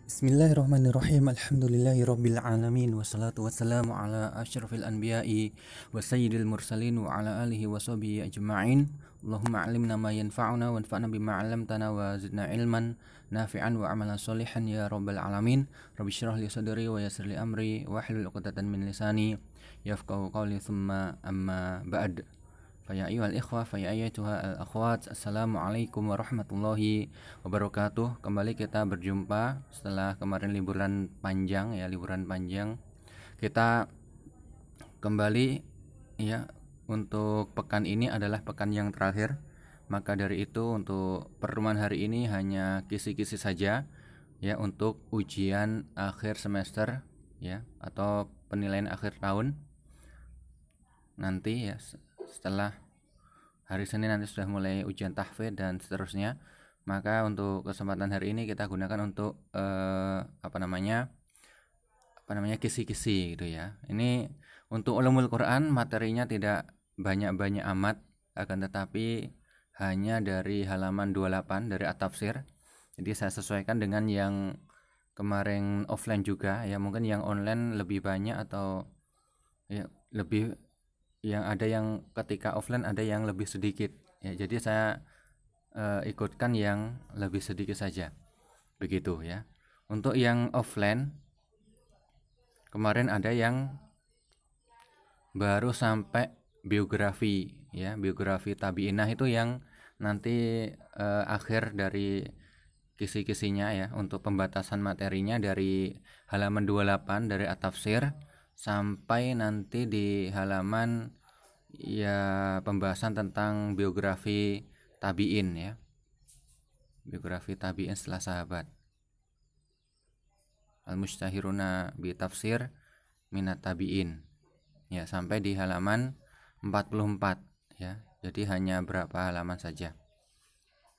Bismillahirrahmanirrahim. Alhamdulillahirabbil alamin wassalatu wassalamu ala asyrafil anbiya'i wa sayyidil mursalin wa ala alihi wa sahbihi ajma'in. Allahumma 'allimna ma yanfa'una wanfa'na bima 'allamtana wa zidna ilman nafi'an wa amalan sholihan ya rabbal alamin. Rabbi shrah li sadri wa yassir li amri wa hlul 'uqdatam min lisani yafqahu qawli thumma amma ba'd. Faya ayyuhal ikhwah, faya ayyatuha al-akhwat, assalamualaikum warahmatullahi wabarakatuh. Kembali kita berjumpa setelah kemarin liburan panjang. Kita kembali ya, untuk pekan ini adalah pekan yang terakhir. Maka dari itu untuk pertemuan hari ini hanya kisi-kisi saja ya, untuk ujian akhir semester ya, atau penilaian akhir tahun nanti ya. Setelah hari Senin nanti sudah mulai ujian tahfidz dan seterusnya. Maka untuk kesempatan hari ini kita gunakan untuk kisi-kisi gitu ya. Ini untuk ulumul Quran materinya tidak banyak-banyak amat, akan tetapi hanya dari halaman 28 dari At-Tafsir. Jadi saya sesuaikan dengan yang kemarin offline juga ya. Mungkin yang online lebih banyak atau ya lebih, yang ada yang ketika offline ada yang lebih sedikit ya, jadi saya ikutkan yang lebih sedikit saja begitu ya. Untuk yang offline kemarin ada yang baru sampai biografi ya, biografi tabi'inah, itu yang nanti akhir dari kisi-kisinya ya, untuk pembatasan materinya dari halaman 28 dari At-Tafsir sampai nanti di halaman ya pembahasan tentang biografi tabi'in ya, biografi tabi'in setelah sahabat, al-mustahiruna bi tafsir minat tabi'in ya, sampai di halaman 44 ya. Jadi hanya berapa halaman saja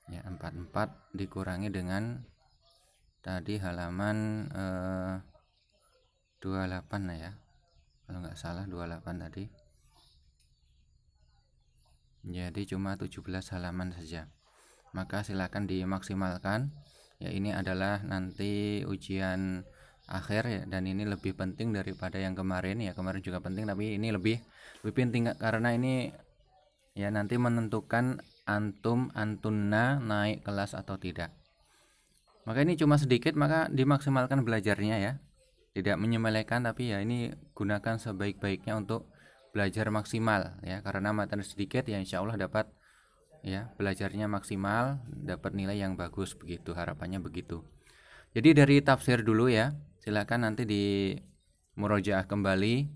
ya, 44 dikurangi dengan tadi halaman 28 lah ya, kalau nggak salah 28 tadi. Jadi cuma 17 halaman saja. Maka silakan dimaksimalkan ya. Ini adalah nanti ujian akhir ya, dan ini lebih penting daripada yang kemarin ya. Kemarin juga penting, tapi ini lebih penting karena ini ya nanti menentukan antunna naik kelas atau tidak. Maka ini cuma sedikit, maka dimaksimalkan belajarnya ya. Tidak menyepelekan, tapi ya ini gunakan sebaik-baiknya untuk belajar maksimal ya, karena materi sedikit ya, insya Allah dapat ya, belajarnya maksimal, dapat nilai yang bagus begitu, harapannya begitu. Jadi dari tafsir dulu ya, silakan nanti di murojaah kembali.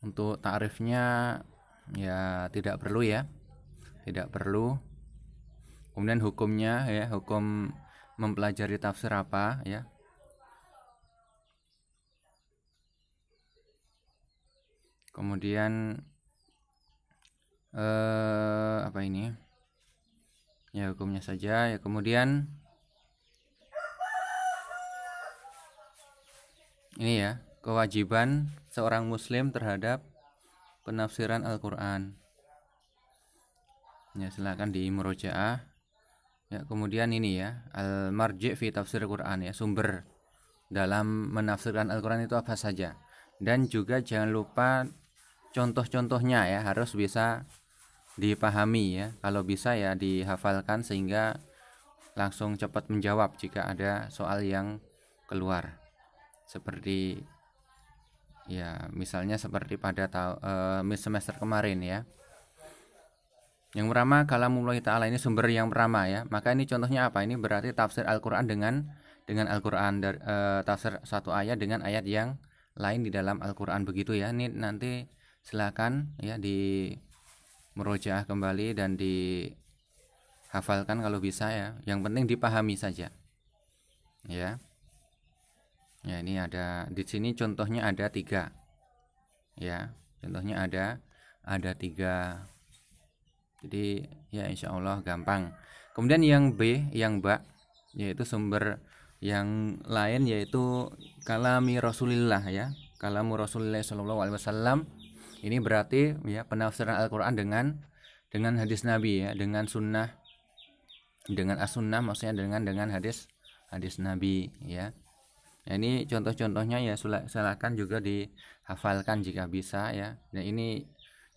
Untuk ta'rifnya ya tidak perlu ya, tidak perlu. Kemudian hukumnya ya, hukum mempelajari tafsir apa ya. Kemudian apa ini ya, hukumnya saja ya. Kemudian ini ya, kewajiban seorang muslim terhadap penafsiran Al-Quran ya, silakan di murojaah ya. Kemudian ini ya, al-marji' fi tafsir Quran ya, sumber dalam menafsirkan Al-Quran itu apa saja. Dan juga jangan lupa contoh-contohnya ya, harus bisa dipahami ya. Kalau bisa ya dihafalkan sehingga langsung cepat menjawab jika ada soal yang keluar. Seperti ya, misalnya seperti pada semester kemarin ya. Yang pertama, kalamullah ta'ala, ini sumber yang pertama ya. Maka ini contohnya apa? Ini berarti tafsir Al-Quran dengan Al-Quran, tafsir satu ayat dengan ayat yang lain di dalam Al-Quran begitu ya. Ini nanti silakan ya di murojaah kembali dan dihafalkan kalau bisa ya. Yang penting dipahami saja ya. Ya, ini ada di sini contohnya ada 3 ya. Contohnya ada 3. Jadi ya insya Allah gampang. Kemudian yang B, yang ba, yaitu sumber yang lain, yaitu kalami Rasulillah ya, kalamu Rasulillah sallallahu alaihi wasallam. Ini berarti ya penafsiran Al-Quran dengan hadis Nabi ya, dengan sunnah, dengan as-sunnah, maksudnya dengan hadis hadis Nabi ya. Nah, ini contoh-contohnya ya, silakan juga dihafalkan jika bisa ya. Nah, ini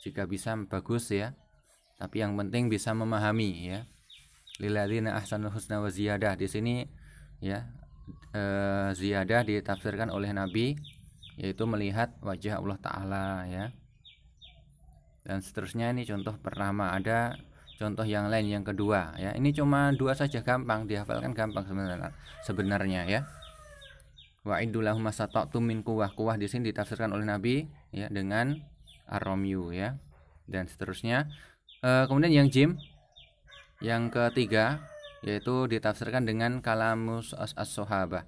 jika bisa bagus ya. Tapi yang penting bisa memahami ya. Lilladzina ahsanul husna wa ziyadah. Di sini ya ziyadah ditafsirkan oleh Nabi yaitu melihat wajah Allah Ta'ala ya. Dan seterusnya, ini contoh pertama. Ada contoh yang lain yang kedua ya. Ini cuma dua saja, gampang dihafalkan, gampang sebenarnya ya. Wa'iddu lahum masata'tum min quwwah. Quwwah di sini ditafsirkan oleh Nabi ya dengan ar-ramyu ya. Dan seterusnya. Kemudian yang jim yang ketiga yaitu ditafsirkan dengan kalamus as-sahabah.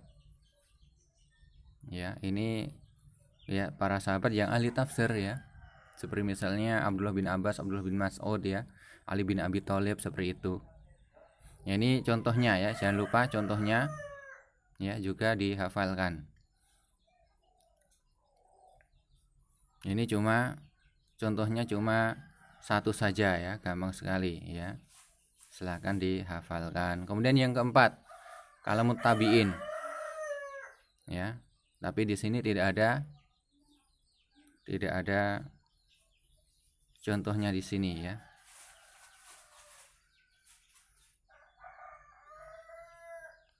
Ya, ini ya para sahabat yang ahli tafsir ya. Seperti misalnya Abdullah bin Abbas, Abdullah bin Mas'ud ya, Ali bin Abi Thalib, seperti itu. Ya, ini contohnya ya, jangan lupa contohnya ya juga dihafalkan. Ini cuma contohnya cuma satu saja ya, gampang sekali ya. Silakan dihafalkan. Kemudian yang keempat, kalamut tabi'in. Ya. Tapi di sini tidak ada contohnya di sini ya.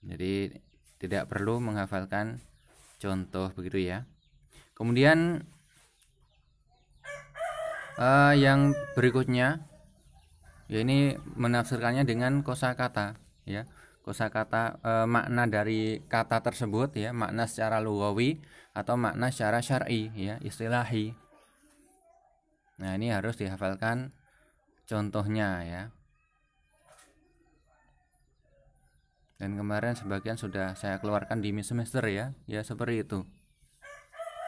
Jadi tidak perlu menghafalkan contoh begitu ya. Kemudian yang berikutnya ya, ini menafsirkannya dengan kosakata ya. Kosakata makna dari kata tersebut ya, makna secara lughawi atau makna secara syar'i ya, istilahi. Nah, ini harus dihafalkan contohnya ya. Dan kemarin sebagian sudah saya keluarkan di mid semester ya. Ya, seperti itu.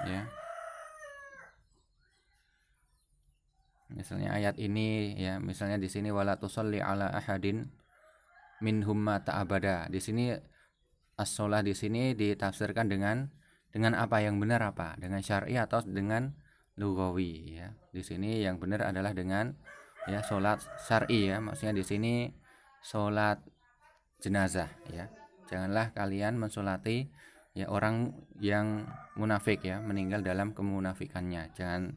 Ya. Misalnya ayat ini ya, misalnya di sini wala tusalli ala ahadin minhum mata abada. Di sini as-shalah di sini ditafsirkan dengan apa yang benar, apa? Dengan syar'i atau dengan lughawi ya. Di sini yang benar adalah dengan ya salat syar'i ya. Maksudnya di sini salat jenazah ya. Janganlah kalian mensolati ya orang yang munafik ya, meninggal dalam kemunafikannya. Jangan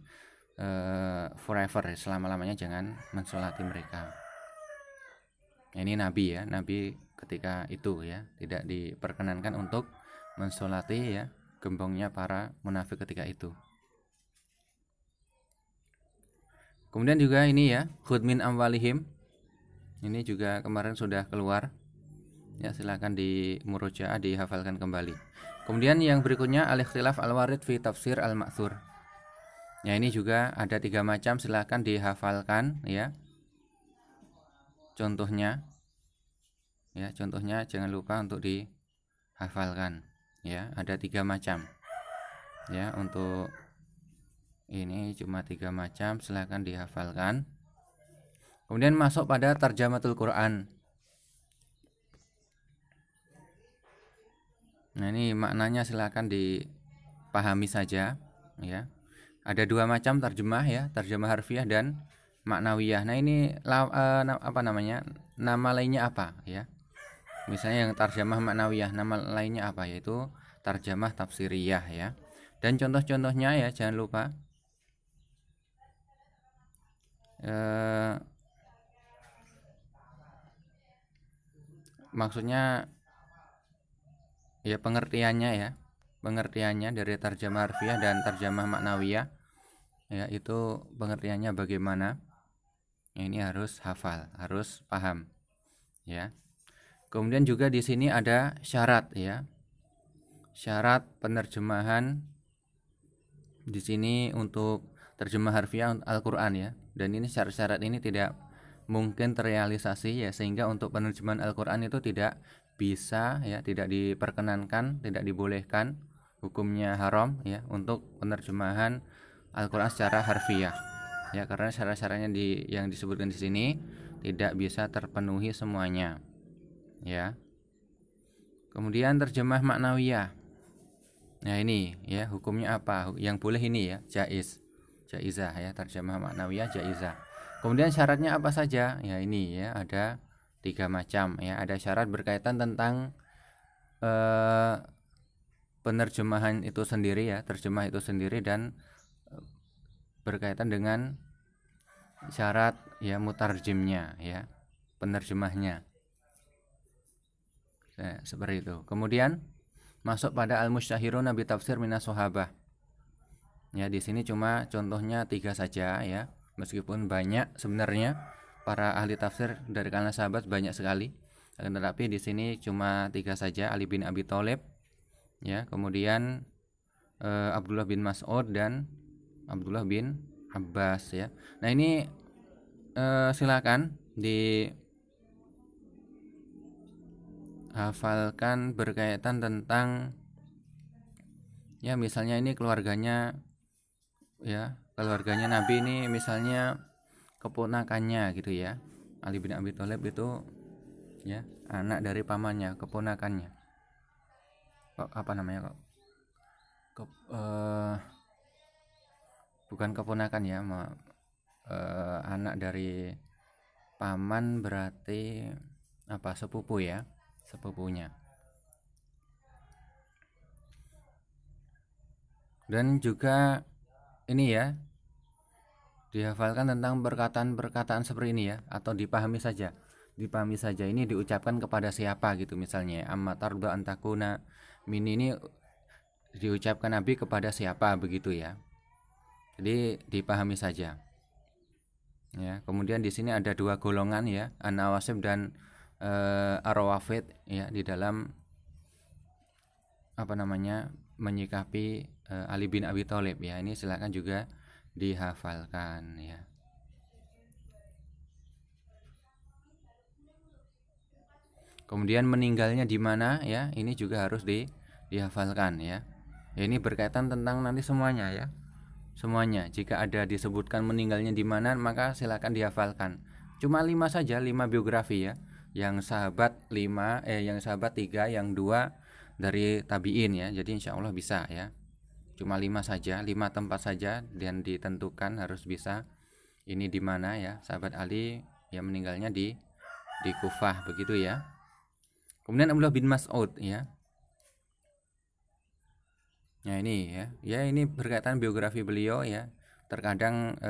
forever, selama-lamanya jangan mensolati mereka. Ini Nabi ya, Nabi ketika itu ya tidak diperkenankan untuk mensolati ya gembongnya para munafik ketika itu. Kemudian juga ini ya, khudh min amwalihim. Ini juga kemarin sudah keluar. Ya, silakan di murojaah dihafalkan kembali. Kemudian yang berikutnya al-ikhtilaf al-warid fi tafsir al-ma'thur. Ya, ini juga ada 3 macam, silakan dihafalkan ya. Contohnya ya, contohnya jangan lupa untuk dihafalkan ya. Ada 3 macam. Ya, untuk ini cuma 3 macam, silakan dihafalkan. Kemudian masuk pada tarjamatul Quran. Nah, ini maknanya silakan dipahami saja ya. Ada 2 macam terjemah ya, terjemah harfiah dan maknawiyah. Nah, ini apa namanya? Nama lainnya apa ya? Misalnya yang terjemah maknawiyah, nama lainnya apa? Yaitu terjemah tafsiriyah ya. Dan contoh-contohnya ya, jangan lupa maksudnya ya pengertiannya ya, pengertiannya dari terjemah harfiah dan terjemah maknawiyah ya, itu pengertiannya bagaimana ya, ini harus hafal, harus paham ya. Kemudian juga di sini ada syarat ya, syarat penerjemahan di sini untuk terjemah harfiah Al-Quran ya. Dan ini syarat-syarat ini tidak mungkin terrealisasi ya, sehingga untuk penerjemahan Al-Quran itu tidak bisa ya, tidak diperkenankan, tidak dibolehkan, hukumnya haram ya untuk penerjemahan Al-Quran secara harfiah ya, karena syarat-syaratnya yang disebutkan di sini tidak bisa terpenuhi semuanya ya. Kemudian terjemah maknawiyah. Nah, ini ya hukumnya apa? Yang boleh ini ya, jaizah ya, terjemah maknawiyah jaizah. Kemudian syaratnya apa saja? Ya, ini ya ada 3 macam ya. Ada syarat berkaitan tentang eh, penerjemahan itu sendiri ya, terjemah itu sendiri, dan berkaitan dengan syarat ya mutarjimnya ya, penerjemahnya. Seperti itu. Kemudian masuk pada al-mushtahiruna bi tafsir minas sahabah. Ya, di sini cuma contohnya 3 saja ya. Meskipun banyak sebenarnya para ahli tafsir dari kalangan sahabat banyak sekali. Tetapi di sini cuma 3 saja, Ali bin Abi Thalib ya, kemudian Abdullah bin Mas'ud dan Abdullah bin Abbas ya. Nah, ini silakan dihafalkan berkaitan tentang ya, misalnya ini keluarganya ya, keluarganya Nabi ini misalnya keponakannya gitu ya. Ali bin Abi Thalib itu ya anak dari pamannya, keponakannya. Apa namanya kok? Bukan keponakan ya, anak dari paman berarti apa, sepupu ya, sepupunya. Dan juga ini ya, dihafalkan tentang perkataan-perkataan seperti ini ya, atau dipahami saja. Dipahami saja ini diucapkan kepada siapa gitu, misalnya amma tarda antakuna mini, ini diucapkan Nabi kepada siapa begitu ya. Jadi dipahami saja. Ya, kemudian di sini ada 2 golongan ya, an-nawasib dan ar-rawafid ya, di dalam apa namanya, menyikapi Ali bin Abi Thalib ya. Ini silakan juga dihafalkan ya. Kemudian meninggalnya di mana ya, ini juga harus dihafalkan ya. Ya, ini berkaitan tentang nanti semuanya ya. Semuanya, jika ada disebutkan meninggalnya di mana, maka silakan dihafalkan. Cuma 5 saja, 5 biografi ya. Yang sahabat 5, yang sahabat 3, yang 2 dari tabiin ya. Jadi insya Allah bisa ya. Cuma 5 saja, 5 tempat saja, dan ditentukan harus bisa. Ini di mana ya? Sahabat Ali yang meninggalnya di Kufah begitu ya. Kemudian Abdullah bin Mas'ud ya. Ya, ini ya. Ya, ini berkaitan biografi beliau ya. Terkadang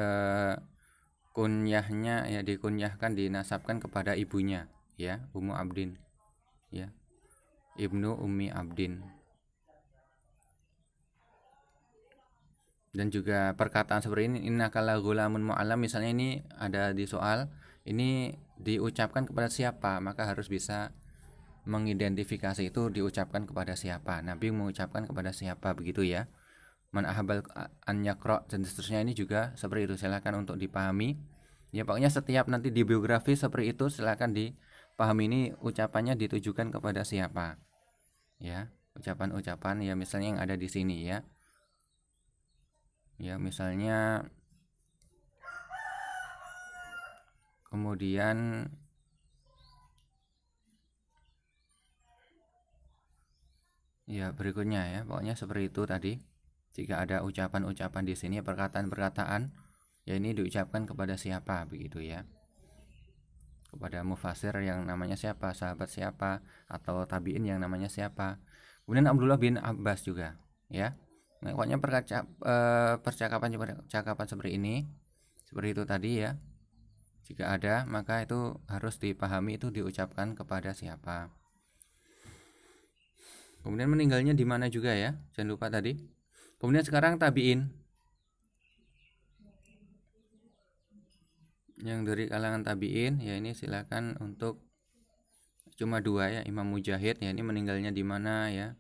kunyahnya ya, dikunyahkan, dinasabkan kepada ibunya ya, Ummu Abdin ya. Ibnu Ummi Abdin. Dan juga perkataan seperti ini, innakala ghulamun mu'allam, misalnya ini ada di soal, ini diucapkan kepada siapa, maka harus bisa mengidentifikasi itu diucapkan kepada siapa. Nabi mengucapkan kepada siapa begitu ya. Man ahabal an yakra dan seterusnya, ini juga seperti itu, silakan untuk dipahami. Ya, pokoknya setiap nanti di biografi seperti itu silakan dipahami, ini ucapannya ditujukan kepada siapa. Ya, ucapan-ucapan ya, misalnya yang ada di sini ya. Ya, misalnya kemudian ya berikutnya ya, pokoknya seperti itu tadi. Jika ada ucapan-ucapan di sini, perkataan-perkataan ya, ini diucapkan kepada siapa begitu ya. Kepada mufasir yang namanya siapa, sahabat siapa, atau tabiin yang namanya siapa. Kemudian Abdullah bin Abbas juga ya. Nah, pokoknya percakapan seperti ini, seperti itu tadi ya. Jika ada, maka itu harus dipahami itu diucapkan kepada siapa. Kemudian meninggalnya di mana juga ya, jangan lupa tadi. Kemudian sekarang tabiin, yang dari kalangan tabiin ya, ini silakan untuk cuma 2 ya, Imam Mujahid ya, ini meninggalnya di mana ya.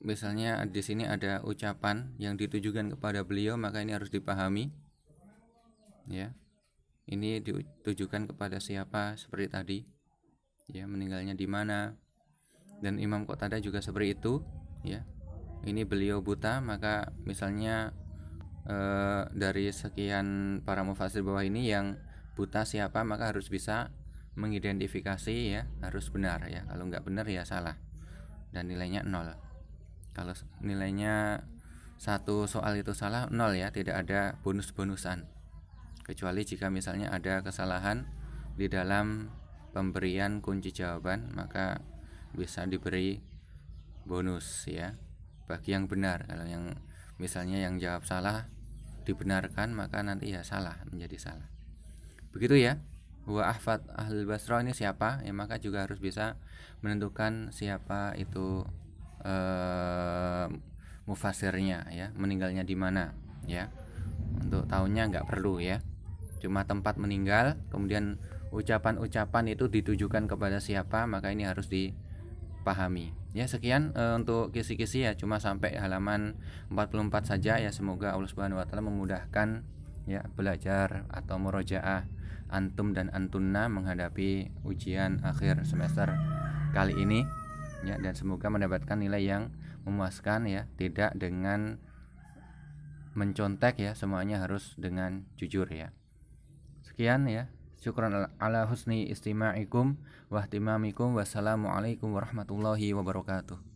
Misalnya di sini ada ucapan yang ditujukan kepada beliau, maka ini harus dipahami ya. Ini ditujukan kepada siapa, seperti tadi ya, meninggalnya di mana. Dan Imam Qatadah juga seperti itu ya. Ini beliau buta, maka misalnya dari sekian para mufasir bawah ini yang buta siapa, maka harus bisa mengidentifikasi ya, harus benar ya. Kalau nggak benar ya salah, dan nilainya 0. Kalau nilainya 1 soal itu salah, 0 ya, tidak ada bonus-bonusan. Kecuali jika misalnya ada kesalahan di dalam pemberian kunci jawaban, maka bisa diberi bonus ya bagi yang benar. Kalau yang misalnya yang jawab salah dibenarkan, maka nanti ya salah, menjadi salah. Begitu ya. Wa ahfad ahlul basra ini siapa? Ya maka juga harus bisa menentukan siapa itu mufasirnya ya, meninggalnya di mana ya. Untuk tahunnya nggak perlu ya. Cuma tempat meninggal, kemudian ucapan-ucapan itu ditujukan kepada siapa, maka ini harus dipahami. Ya sekian untuk kisi-kisi ya, cuma sampai halaman 44 saja ya. Semoga Allah Subhanahu wa taala memudahkan ya belajar atau murojaah antum dan antunna menghadapi ujian akhir semester kali ini ya, dan semoga mendapatkan nilai yang memuaskan ya, tidak dengan mencontek ya, semuanya harus dengan jujur ya. Sekian ya. Syukran ala husni istima'ikum wa ihtimamikum. Wassalamualaikum warahmatullahi wabarakatuh.